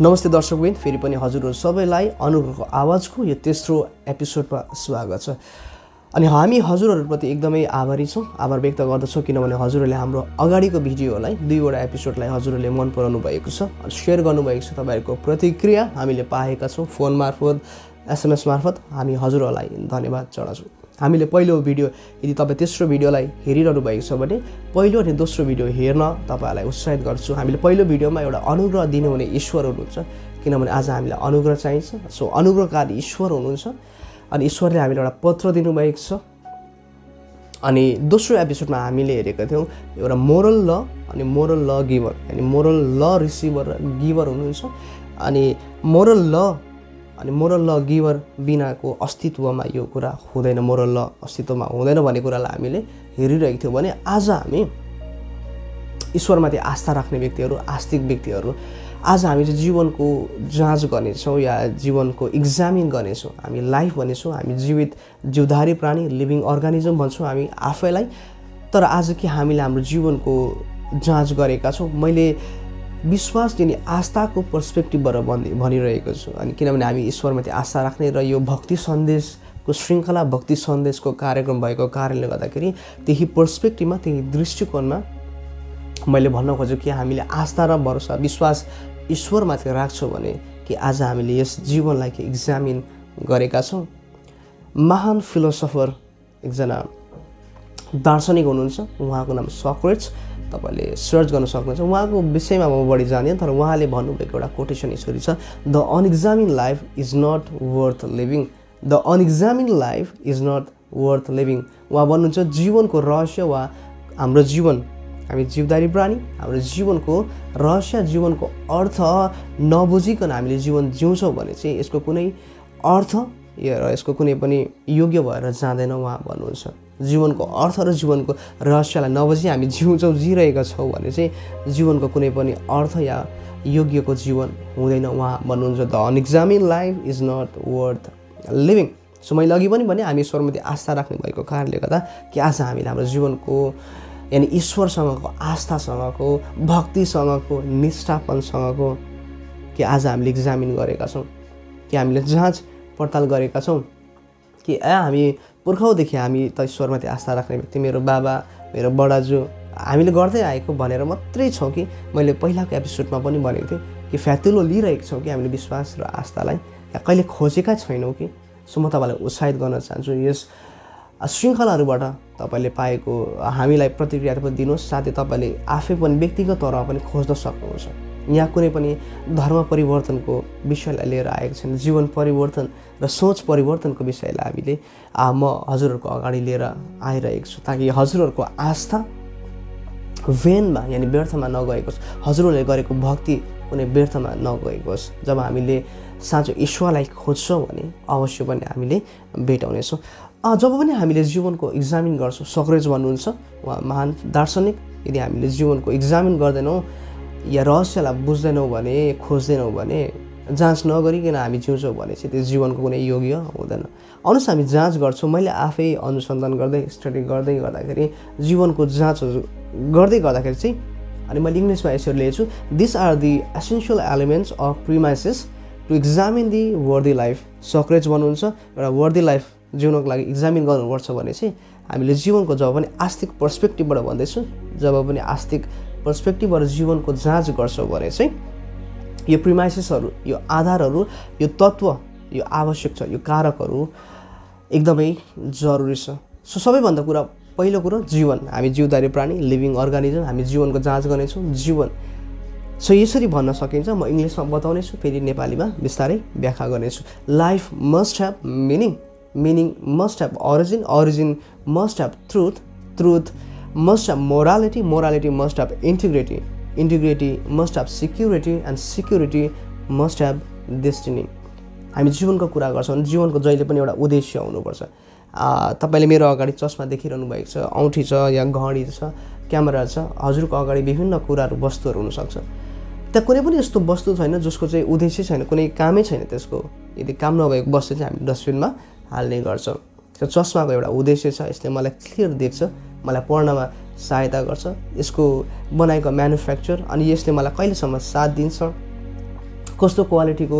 नमस्ते दर्शकबिन, फेरि पनि हजुरहरू सबैलाई अनुग्रहको आवाजको यो तेस्रो एपिसोडमा स्वागत छ। अनि हामी हजुरहरूप्रति एकदमै आभारी छौँ, आभार व्यक्त गर्दछौँ किनभने हजुरहरूले हाम्रो अगाडिको भिडियोलाई 2वटा एपिसोडलाई हजुरहरूले मन पराउनु भएको छ, सेयर गर्नुभएको छ। तपाईँहरूको प्रतिक्रिया हामीले पाएका छौँ, फोन मार्फत, SMS मार्फत। हामी हजुरहरूलाई धन्यवाद चढाउँछौँ। हामीले पहिलो भिडियो, यदि तपाईँ तेस्रो भिडियोलाई हेरिरहनु भएको छ भने पहिलो अनि दोस्रो भिडियो हेर्न तपाईँहरूलाई उत्साहित गर्छु। हामीले पहिलो भिडियोमा एउटा अनुग्रह दिनुहुने ईश्वर हुनुहुन्छ, किनभने आज हामीलाई अनुग्रह चाहिन्छ। सो अनुग्रहकारी ईश्वर हुनुहुन्छ अनि ईश्वरले हामीलाई एउटा पत्र दिनुभएको छ। अनि दोस्रो एपिसोडमा हामीले हेरेका थियौँ एउटा मोरल ल अनि मोरल ल गिभर, यानि मोरल ल रिसिभर र गिभर हुनुहुन्छ। अनि मोरल ल अनि मोरल ल गिभर बिनाको अस्तित्वमा यो कुरा हुँदैन, मोरल ल अस्तित्वमा हुँदैन भन्ने कुरालाई हामीले हेरिरहेको थियौँ भने आज हामी ईश्वरमाथि आस्था राख्ने व्यक्तिहरू, आस्तिक व्यक्तिहरू, आज हामी चाहिँ जीवनको जाँच गर्नेछौँ या जीवनको इक्जामिन गर्नेछौँ। हामी लाइफ भन्नेछौँ, हामी जीवधारी प्राणी, लिभिङ अर्गानिजम भन्छौँ हामी आफैलाई। तर आज के हामीले हाम्रो जीवनको जाँच गरेका छौँ? मैले विश्वास दिने आस्थाको पर्सपेक्टिभबाट भनिरहेको छु। अनि किनभने हामी ईश्वरमाथि आस्था राख्ने र यो भक्ति सन्देशको श्रृङ्खला, भक्ति सन्देशको कार्यक्रम भएको कारणले गर्दाखेरि त्यही पर्सपेक्टिभमा, त्यही दृष्टिकोणमा मैले भन्न खोजेँ कि हामीले आस्था र भरोसा, विश्वास ईश्वरमाथि राख्छौँ भने कि आज हामीले यस जीवनलाई के इक्जामिन गरेका छौँ। महान फिलोसफर एकजना दार्शनिक हुनुहुन्छ, उहाँको नाम सक्रेट्स, तपाईँले सर्च गर्न सक्नुहुन्छ। उहाँको विषयमा म बढी जान्दिनँ, तर उहाँले भन्नुभएको एउटा कोटेसन यसरी छ: the unexamined life is not worth living. The unexamined life is not worth living. उहाँ भन्नुहुन्छ जीवनको रहस्य वा हाम्रो जीवन, हामी जीवधारी प्राणी, हाम्रो जीवनको रहस्य, जीवनको अर्थ नबुझिकन हामीले जीवन जिउँछौँ भने चाहिँ यसको कुनै अर्थ र यसको कुनै पनि योग्य भएर जाँदैन। उहाँ भन्नुहुन्छ जीवनको अर्थ र जीवनको रहस्यलाई नबुझी हामी जिरहेका छौँ भने चाहिँ जीवनको कुनै पनि अर्थ या योग्यको जीवन हुँदैन। उहाँ भन्नुहुन्छ the unexamined life is not worth living. So मैले अघि पनि भने हामी ईश्वरमाथि आस्था राख्ने भएको कारणले गर्दा कि आज हामीले हाम्रो जीवनको यानि ईश्वरसँगको आस्थासँगको, भक्तिसँगको, निष्ठापनसँगको कि आज हामीले इक्जामिन गरेका छौँ, कि हामीले जाँच पडताल गरेका छौँ कि हामी पुर्खौँदेखि हामी त ईश्वरमाथि आस्था राख्ने व्यक्ति, मेरो बाबा, मेरो बडाजु, हामीले गर्दै आएको भनेर मात्रै छौँ कि मैले पहिलाको एपिसोडमा पनि भनेको थिएँ कि फ्यातुलो लिइरहेको छौँ कि हामीले विश्वास र आस्थालाई कहिले खोजेका छैनौँ कि। सो म तपाईँलाई उत्साहित गर्न चाहन्छु, यस श्रृङ्खलाहरूबाट तपाईँले पाएको हामीलाई प्रतिक्रिया पनि दिनुहोस्। साथै तपाईँले आफै पनि व्यक्तिगत तौरमा पनि खोज्न सक्नुहुन्छ। यहाँ कुनै पनि धर्म परिवर्तनको विषयलाई लिएर आएको छैन, जीवन परिवर्तन र सोच परिवर्तनको विषयलाई हामीले म हजुरहरूको अगाडि लिएर आइरहेको छु, ताकि हजुरहरूको आस्था भेनमा यानि व्यर्थमा नगएको होस्, हजुरहरूले गरेको भक्ति कुनै व्यर्थमा नगएको होस्। जब हामीले साँचो ईश्वरलाई खोज्छौँ भने अवश्य पनि हामीले भेटाउनेछौँ। जब पनि हामीले जीवनको इक्जामिन गर्छौँ, सक्रेट्स भन्नुहुन्छ, उहाँ महान दार्शनिक, यदि हामीले जीवनको इक्जामिन गर्दैनौँ या रहस्यलाई बुझ्दैनौँ भने, खोज्दैनौँ भने, जाँच नगरिकन हामी जिउँछौँ भने चाहिँ त्यो जीवनको कुनै योग्य हुँदैन। आउनुहोस् हामी जाँच गर्छौँ। मैले आफै अनुसन्धान गर्दै, स्टडी गर्दै गर्दाखेरि, जीवनको जाँचहरू गर्दै गर्दाखेरि चाहिँ अनि मैले इङ्ग्लिसमा यसरी लेखेछु, this are the essential elements of premises to examine the worthy life. Socrates भन्नुहुन्छ एउटा वर्दी लाइफ जिउनको लागि इक्जामिन गर्नुपर्छ भने चाहिँ हामीले जीवनको, जब पनि आस्तिक पर्सपेक्टिभबाट भन्दैछु, जब पनि आस्तिक पर्सपेक्टिभबाट जीवनको जाँच गर्छौँ भने चाहिँ यो प्रिमाइसेसहरू, यो आधारहरू, यो तत्त्व, यो आवश्यक छ, यो कारकहरू एकदमै जरुरी छ। सो सबैभन्दा पहिलो कुरो जीवन, हामी जीवधारी प्राणी, लिभिङ अर्गानिजम, हामी जीवनको जाँच गर्नेछौँ, जीवन। सो यसरी भन्न सकिन्छ, म इङ्ग्लिसमा बताउनेछु, फेरि नेपालीमा बिस्तारै व्याख्या गर्नेछु। Life must have meaning, meaning must have origin, origin must have truth, truth must have morality, morality must have integrity, integrity must have security, and security must have destiny। हामी जीवनको कुरा गर्छौँ भने जीवनको जहिले पनि एउटा उद्देश्य हुनुपर्छ। तपाईँले मेरो अगाडि चस्मा देखिरहनु भएको छ, औँठी छ या घडी छ, क्यामेरा छ, हजुरको अगाडि विभिन्न कुराहरू, वस्तुहरू हुनसक्छ। त्यहाँ कुनै पनि यस्तो वस्तु छैन जसको चाहिँ उद्देश्य छैन, कुनै कामै छैन त्यसको। यदि काम नभएको वस्तु चाहिँ हामी डस्टबिनमा हाल्ने गर्छौँ। चस्माको एउटा उद्देश्य छ, यसले मलाई क्लियर देख्छ, मलाई पढ्नमा सहायता गर्छ, यसको बनाएको म्यानुफ्याक्चर, अनि यसले मलाई कहिलेसम्म साथ दिन्छ, कस्तो क्वालिटीको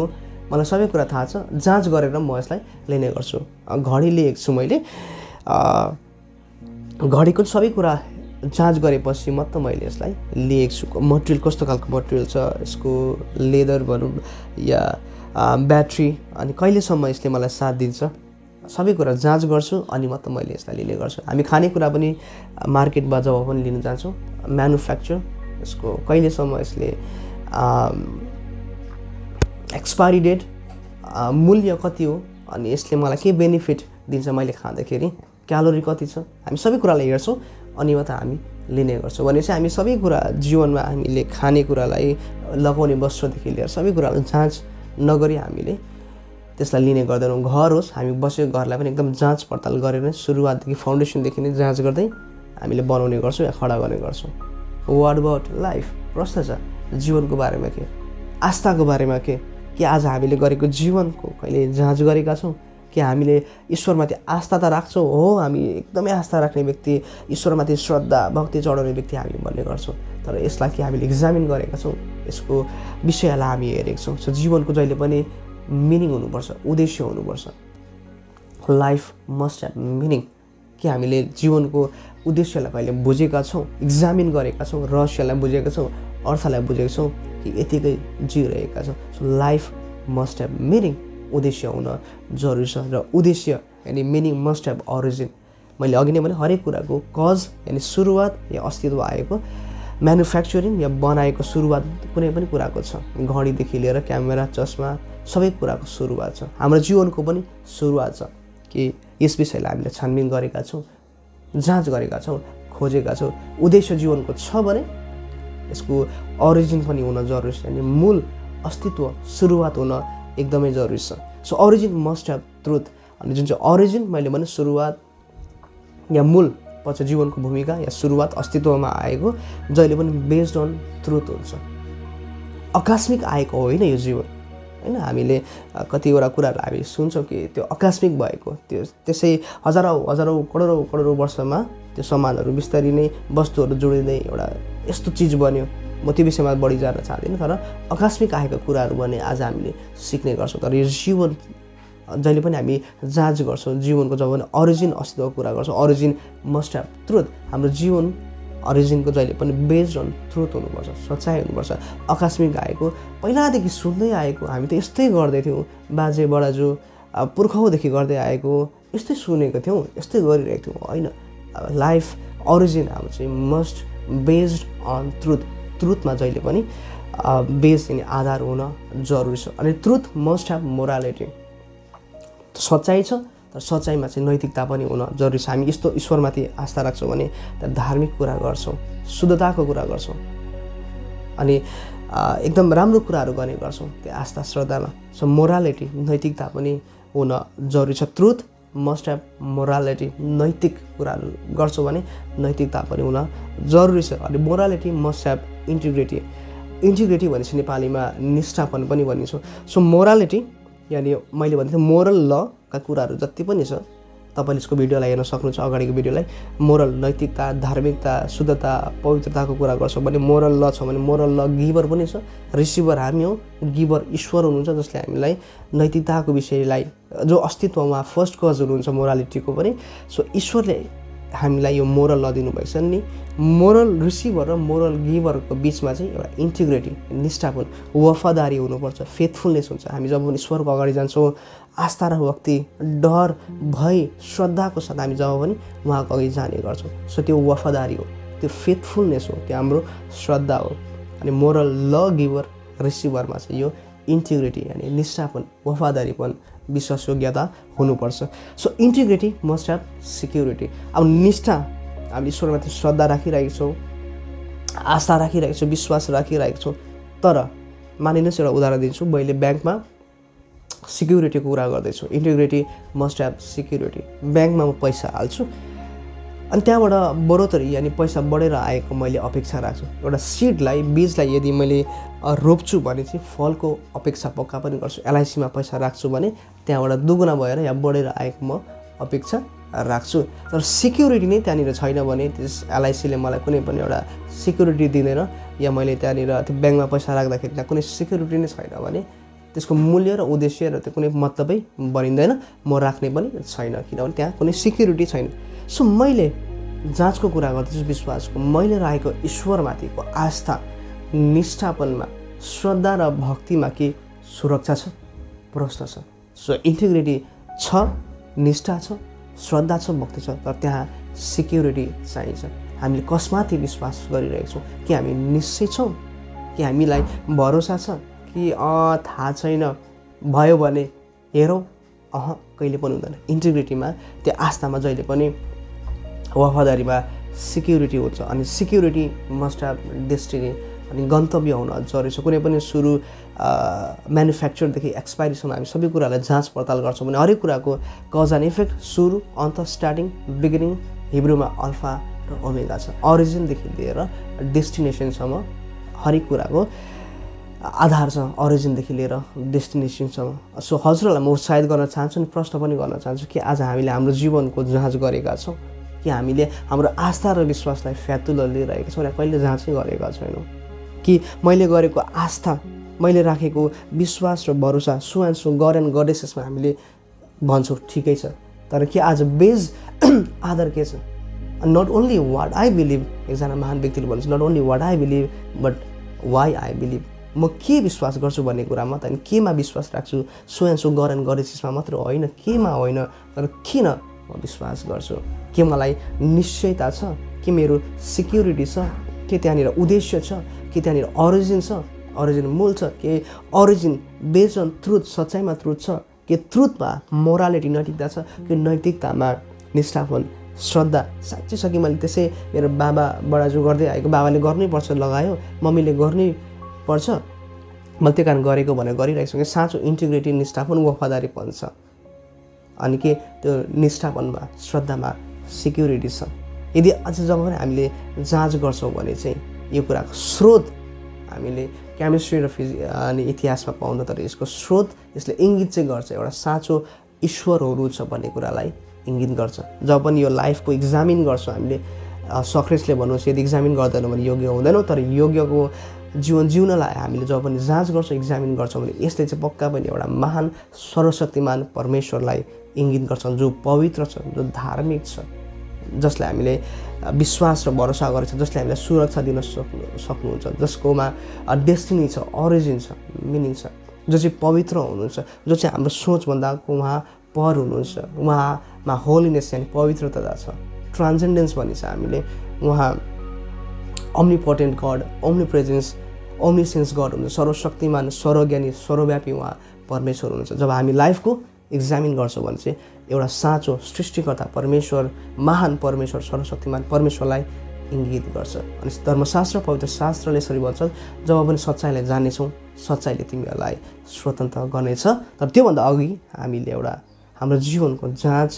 मलाई सबै कुरा थाहा छ, जाँच गरेर म यसलाई लिने गर्छु। घडी लिएको छु मैले, घडीको सबै कुरा जाँच गरेपछि मात्र मैले यसलाई लिएको छु। मटेरियल कस्तो खालको मटेरियल छ, यसको लेदर भनौँ या ब्याट्री, अनि कहिलेसम्म यसले मलाई साथ दिन्छ, सबै कुरा जाँच गर्छु अनि मात्र मैले यसलाई लिने गर्छु। हामी खानेकुरा पनि मार्केटमा जब पनि लिन जान्छौँ, म्यानुफ्याक्चर यसको कहिलेसम्म यसले एक्सपायरी डेट, मूल्य कति हो, अनि यसले मलाई के बेनिफिट दिन्छ मैले खाँदाखेरि, क्यालोरी कति छ, हामी सबै कुरालाई हेर्छौँ अनि मात्र हामी लिने गर्छौँ। भनेपछि हामी सबै कुरा जीवनमा हामीले खानेकुरालाई, लगाउने वस्त्रदेखि लिएर सबै कुरालाई जाँच नगरी हामीले त्यसलाई लिने गर्दैनौँ। घर होस्, हामी बसेको घरलाई पनि एकदम जाँच पडताल गरेर नै सुरुवातदेखि फाउन्डेसनदेखि नै जाँच गर्दै हामीले बनाउने गर्छौँ या खडा गर्ने गर्छौँ। What about life? प्रश्न छ जीवनको बारेमा के, आस्थाको बारेमा के आज हामीले गरेको जीवनको कहिले जाँच गरेका छौँ? कि हामीले ईश्वरमाथि आस्था त राख्छौँ, हो हामी एकदमै आस्था राख्ने व्यक्ति, ईश्वरमाथि श्रद्धा भक्ति चढाउने व्यक्ति हामी भन्ने गर्छौँ, तर यसलाई कि हामीले एक्जामिन गरेका छौँ, यसको विषयलाई हामी हेरेका छौँ। सो जीवनको जहिले पनि मिनिङ हुनुपर्छ, उद्देश्य हुनुपर्छ। Life must have meaning. कि हामीले जीवनको उद्देश्यलाई कहिले बुझेका छौँ, एक्जामिन गरेका छौँ, रहस्यलाई बुझेका छौँ, अर्थलाई बुझेका छौँ कि यतिकै जिइरहेका छौँ। So life must have meaning, उद्देश्य हुन जरुरी छ। र उद्देश्य यानि मिनिङ मस्ट ह्याभ अरिजिन। मैले अघि नै भने हरेक कुराको कज यानि सुरुवात या अस्तित्व आएको, म्यानुफ्याक्चरिङ या बनाएको सुरुवात कुनै पनि कुराको छ। घडीदेखि लिएर क्यामेरा, चस्मा, सबै कुराको सुरुवात छ। हाम्रो जीवनको पनि सुरुवात छ कि यस विषयलाई हामीले छानबिन गरेका छौँ, जाँच गरेका छौँ, खोजेका छौँ। उद्देश्य जीवनको छ भने यसको अरिजिन पनि हुन जरुरी छ, यानि मूल अस्तित्व, सुरुवात हुन एकदमै जरुरी छ। So origin must have truth. अनि जुन चाहिँ अरिजिन मैले भने सुरुवात या मूल पछि जीवनको भूमिका या सुरुवात अस्तित्वमा आएको जहिले पनि बेस्ड अन ट्रुथ हुन्छ। आकस्मिक आएको होइन यो जीवन, होइन। हामीले कतिवटा कुराहरू हामी सुन्छौँ कि त्यो आकस्मिक भएको, त्यो त्यसै हजारौँ करोडौँ वर्षमा त्यो सामानहरू बिस्तारै नै वस्तुहरू जोडिँदै एउटा यस्तो चिज बन्यो। म त्यो विषयमा बढी जान चाहदिनँ, तर आकस्मिक आएका कुराहरू भने आज हामीले सिक्ने गर्छौँ। तर यो जीवन जहिले पनि हामी जाँच गर्छौँ, जीवनको जब पनि अरिजिन अस्तित्वको कुरा गर्छौँ, अरिजिन मस्ट ह्याभ ट्रुथ। हाम्रो जीवन अरिजिनको जहिले पनि बेस्ड अन ट्रुथ हुनुपर्छ, सच्चाइ हुनुपर्छ। आकस्मिक आएको, पहिलादेखि सुन्दै आएको, हामी त यस्तै गर्दै थियौँ, बाजे बराजु पुर्खौँदेखि गर्दै आएको, यस्तै सुनेको थियौँ, यस्तै गरिरहेको थियौँ, होइन। लाइफ अरिजिन हाम्रो चाहिँ मस्ट बेस्ड अन ट्रुथ। ट्रुथमा जहिले पनि बेस यानि आधार हुन जरुरी छ। अनि ट्रुथ मस्ट ह्याभ मोरालिटी। सच्चाइ छ, तर सच्चाइमा चाहिँ नैतिकता पनि हुन जरुरी छ। हामी यस्तो ईश्वरमाथि आस्था राख्छौँ भने त्यहाँ धार्मिक कुरा गर्छौँ, शुद्धताको कुरा गर्छौँ, अनि एकदम राम्रो कुराहरू गर्ने गर्छौँ त्यो आस्था श्रद्धामा। सो मोरालिटी, नैतिकता पनि हुन जरुरी छ। Truth must have morality. नैतिक कुराहरू गर्छौँ भने नैतिकता पनि हुन जरुरी छ। अनि morality must have integrity. Integrity भनेपछि नेपालीमा निष्ठापन पनि भनिन्छ। सो मोरालिटी यानि मैले भन्दै थिएँ मोरल लका कुराहरू जति पनि छ, तपाईँले यसको भिडियोलाई हेर्न सक्नुहुन्छ, अगाडिको भिडियोलाई। मोरल, नैतिकता, धार्मिकता, शुद्धता, पवित्रताको कुरा गर्छौँ भने मोरल ल छ भने मोरल ल गिभर पनि छ। रिसिभर हामी हो, गिभर ईश्वर हुनुहुन्छ जसले हामीलाई नैतिकताको विषयलाई, जो अस्तित्वमा फर्स्ट कज हुनुहुन्छ मोरालिटीको पनि। सो ईश्वरले हामीलाई यो मोरल ल दिनुभएको छ नि। मोरल रिसिभर र मोरल गिभरको बिचमा चाहिँ एउटा इन्टिग्रिटी, निष्ठापन, वफादारी हुनुपर्छ, फेथफुलनेस हुन्छ। हामी जब पनि ईश्वरको अगाडि जान्छौँ, आस्था र भक्ति, डर, भय, श्रद्धाको साथ हामी जब पनि उहाँको अगाडि जाने गर्छौँ। सो त्यो वफादारी हो, त्यो फेथफुलनेस हो, त्यो हाम्रो श्रद्धा हो। अनि मोरल ल गिभर रिसिभरमा चाहिँ यो इन्टिग्रिटी यानि निष्ठापन, वफादारीपन, विश्वासयोग्यता हुनुपर्छ। So integrity must have security. अब निष्ठा, हामीले ईश्वरमाथि श्रद्धा राखिरहेको छौँ, आस्था राखिरहेको छौँ, विश्वास राखिरहेको छौँ, तर मानिनुहोस् एउटा उदाहरण दिन्छु, मैले ब्याङ्कमा सिक्युरिटीको कुरा गर्दैछु। Integrity must have security. ब्याङ्कमा म पैसा हाल्छु अनि त्यहाँबाट बढोत्तरी यानि पैसा बढेर आएको मैले अपेक्षा राख्छु। एउटा सिडलाई, बीजलाई यदि मैले रोप्छु भने चाहिँ फलको अपेक्षा पक्का पनि गर्छु। एलआइसीमा पैसा राख्छु भने त्यहाँबाट दुगुना भएर या बढेर आएको म अपेक्षा राख्छु। तर सिक्युरिटी नै त्यहाँनिर छैन भने त्यस एलआइसीले मलाई कुनै पनि एउटा सिक्युरिटी दिँदैन या मैले त्यहाँनिर त्यो ब्याङ्कमा पैसा राख्दाखेरि त्यहाँ कुनै सिक्युरिटी नै छैन भने त्यसको मूल्य र उद्देश्य र त्यो कुनै मतलबै बनिँदैन, म राख्ने पनि छैन, किनभने त्यहाँ कुनै सिक्युरिटी छैन। सो मैले जाँचको कुरा गर्दैछु विश्वासको, मैले राखेको ईश्वरमाथिको आस्था निष्ठापनमा श्रद्धा र भक्तिमा के सुरक्षा छ? प्रश्न छ। सो इन्टिग्रिटी छ, निष्ठा छ, श्रद्धा छ, भक्ति छ, तर त्यहाँ सिक्युरिटी चाहिन्छ। हामीले कसमाथि विश्वास गरिरहेको छौँ? कि हामी निश्चय छौँ? कि हामीलाई भरोसा छ? कि थाहा छैन, भयो भने हेरौँ? कहिले पनि हुँदैन। इन्टिग्रिटीमा त्यो आस्थामा जहिले पनि वफादारीमा सिक्युरिटी हुन्छ। अनि सिक्युरिटी मस्ट ह्याभ डेस्टिनी, अनि गन्तव्य हुन जरुरी छ। कुनै पनि सुरु म्यानुफ्याक्चरदेखि एक्सपायरीसम्म हामी सबै कुरालाई जाँच पडताल गर्छौँ भने हरेक कुराको कज एन्ड इफेक्ट, सुरु, अन्त, स्टार्टिङ, बिगिनिङ, हिब्रूमा अल्फा र ओमेगा छ। ओरिजिनदेखि लिएर डेस्टिनेसनसम्म हरेक कुराको आधार छ, ओरिजिनदेखि लिएर डेस्टिनेसनसम्म। सो हजुरहरूलाई म उत्साहित गर्न चाहन्छु अनि प्रश्न पनि गर्न चाहन्छु कि आज हामीले हाम्रो जीवनको जाँच गरेका छौँ कि हामीले हाम्रो आस्था र विश्वासलाई फ्यातुलो लिइरहेका छौँ र कहिले जाँचै गरेका छैनौँ? कि मैले गरेको आस्था, मैले राखेको विश्वास र भरोसा so and so God and गडेसेसमा हामीले भन्छौँ ठिकै छ, तर के आज बेज आधार के छ? Not only what I believe, एकजना महान व्यक्तिले भन्छ not only what I believe but why I believe. म के विश्वास गर्छु भन्ने कुरामा त, अनि केमा विश्वास राख्छु so and so God and गडेसेसमा मात्र होइन, केमा होइन, तर किन म विश्वास गर्छु? के मलाई निश्चयता छ? के मेरो सिक्युरिटी छ? के त्यहाँनिर उद्देश्य छ? के त्यहाँनिर ओरिजिन छ? ओरिजिन मूल छ? के ओरिजिन बेस्ड अन ट्रुथ, सच्चाइमा ट्रुथ छ? के ट्रुथमा मोरालिटी, नैतिकता छ? कि नैतिकतामा निष्ठापन, श्रद्धा साँच्चै छ? कि मैले त्यसै मेरो बाबा बडाजु गर्दै आएको, बाबाले गर्नै पर्छ लगायो, मम्मीले गर्नै पर्छ, मैले त्यो कारण गरेको भनेर गरिरहेको छु कि साँचो इन्टिग्रिटी, निष्ठापन, वफादारीपन छ। अनि के त्यो निष्ठापनमा, श्रद्धामा सिक्युरिटी छ। यदि अझ जब पनि हामीले जाँच गर्छौँ भने चाहिँ यो कुराको स्रोत हामीले केमिस्ट्री र अनि इतिहासमा पाउँदा, तर यसको स्रोत यसले इङ्गित चाहिँ गर्छ, एउटा साँचो ईश्वरहरू छ भन्ने कुरालाई इङ्गित गर्छ। जब पनि यो लाइफको इक्जामिन गर्छौँ हामीले, सक्रेट्सले भन्नुहोस् यदि इक्जामिन गर्दैनौँ भने योग्य हुँदैनौँ, तर योग्यको जीवन जिउनलाई हामीले जब पनि जाँच गर्छौँ, इक्जामिन गर्छौँ भने यसले चाहिँ पक्का पनि एउटा महान सर्वशक्तिमान परमेश्वरलाई इङ्गित गर्छ, जो पवित्र छ, जो धार्मिक छ, जसलाई हामीले विश्वास र भरोसा गरेको छ, जसले हामीलाई सुरक्षा दिन सक्नुहुन्छ, जसकोमा डेस्टिनी छ, ओरिजिन छ, मिनिङ छ, जो चाहिँ पवित्र हुनुहुन्छ, जो चाहिँ हाम्रो सोचभन्दा उहाँ पर हुनुहुन्छ, उहाँमा होलिनेस यानि पवित्रता छ, ट्रान्सेन्डेन्स भनिन्छ हामीले, उहाँ ओम्निपोटेन्ट गड, ओम्निप्रेजेन्स, ओम्निसेन्स गड हुनुहुन्छ, सर्वशक्तिमान, सर्वज्ञानी, सर्वव्यापी उहाँ परमेश्वर हुनुहुन्छ। जब हामी लाइफको इक्जामिन गर्छौँ भने चाहिँ एउटा साँचो सृष्टिकर्ता परमेश्वर, महान परमेश्वर, सर्वशक्तिमान परमेश्वरलाई इङ्गित गर्छ। अनि धर्मशास्त्र, पवित्र शास्त्रले यसरी भन्छ, जब पनि सच्चाइलाई जानेछौँ, सच्चाइले तिमीहरूलाई स्वतन्त्र गर्नेछ। तर त्योभन्दा अघि हामीले एउटा हाम्रो जीवनको जाँच,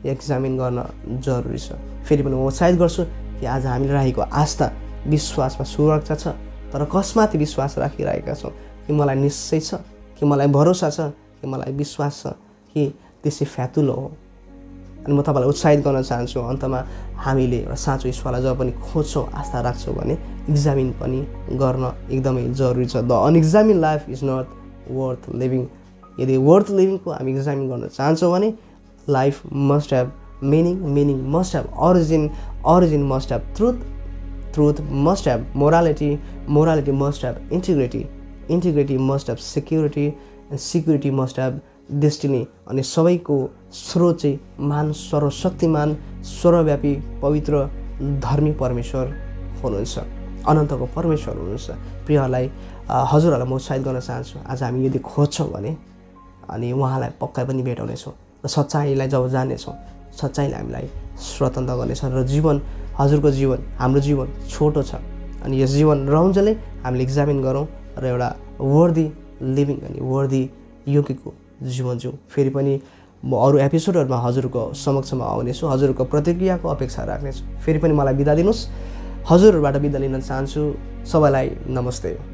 एक्जामिन गर्न जरुरी छ। फेरि पनि म उत्साहित गर्छु कि आज हामीले राखेको आस्था, विश्वासमा सुरक्षा छ, तर कसमाथि विश्वास राखिरहेका छौँ? कि मलाई निश्चय छ? कि मलाई भरोसा छ? कि मलाई विश्वास छ? कि त्यसै फ्यातुलो हो? अनि म तपाईँलाई उत्साहित गर्न चाहन्छु, अन्तमा हामीले एउटा साँचो ईश्वरलाई जब पनि खोज्छौँ, आस्था राख्छौँ भने इक्जामिन पनि गर्न एकदमै जरुरी छ। The unexamined life is not worth living. यदि वर्थ लिभिङको हामी इक्जामिन गर्न चाहन्छौँ भने life must have meaning, meaning must have origin, origin must have truth, truth must have morality, morality must have integrity, integrity must have security, and security must have destiny. अनि सबैको स्रोत चाहिँ महान, सर्वशक्तिमान, सर्वव्यापी, पवित्र, धार्मिक परमेश्वर हुनुहुन्छ, अनन्तको परमेश्वर हुनुहुन्छ। प्रियहरूलाई, हजुरहरूलाई म उत्साहित गर्न चाहन्छु, आज हामी यदि खोज्छौँ भने अनि उहाँलाई पक्कै पनि भेटाउनेछौँ र सच्चाइलाई जब जान्नेछौँ, सच्चाइले हामीलाई स्वतन्त्र गर्नेछ र जीवन, हजुरको जीवन, हाम्रो जीवन छोटो छ। अनि यस जीवन रहन्जेलै हामीले इक्जामिन गरौँ र एउटा वर्दी लिभिङ अनि वर्दी योग्यको जीवन जिउँ। फेरि पनि म अरू एपिसोडहरूमा हजुरको समक्षमा आउनेछु, हजुरको प्रतिक्रियाको अपेक्षा राख्नेछु। फेरि पनि मलाई बिदा दिनुहोस्, हजुरहरूबाट बिदा लिन चाहन्छु। सबैलाई नमस्ते।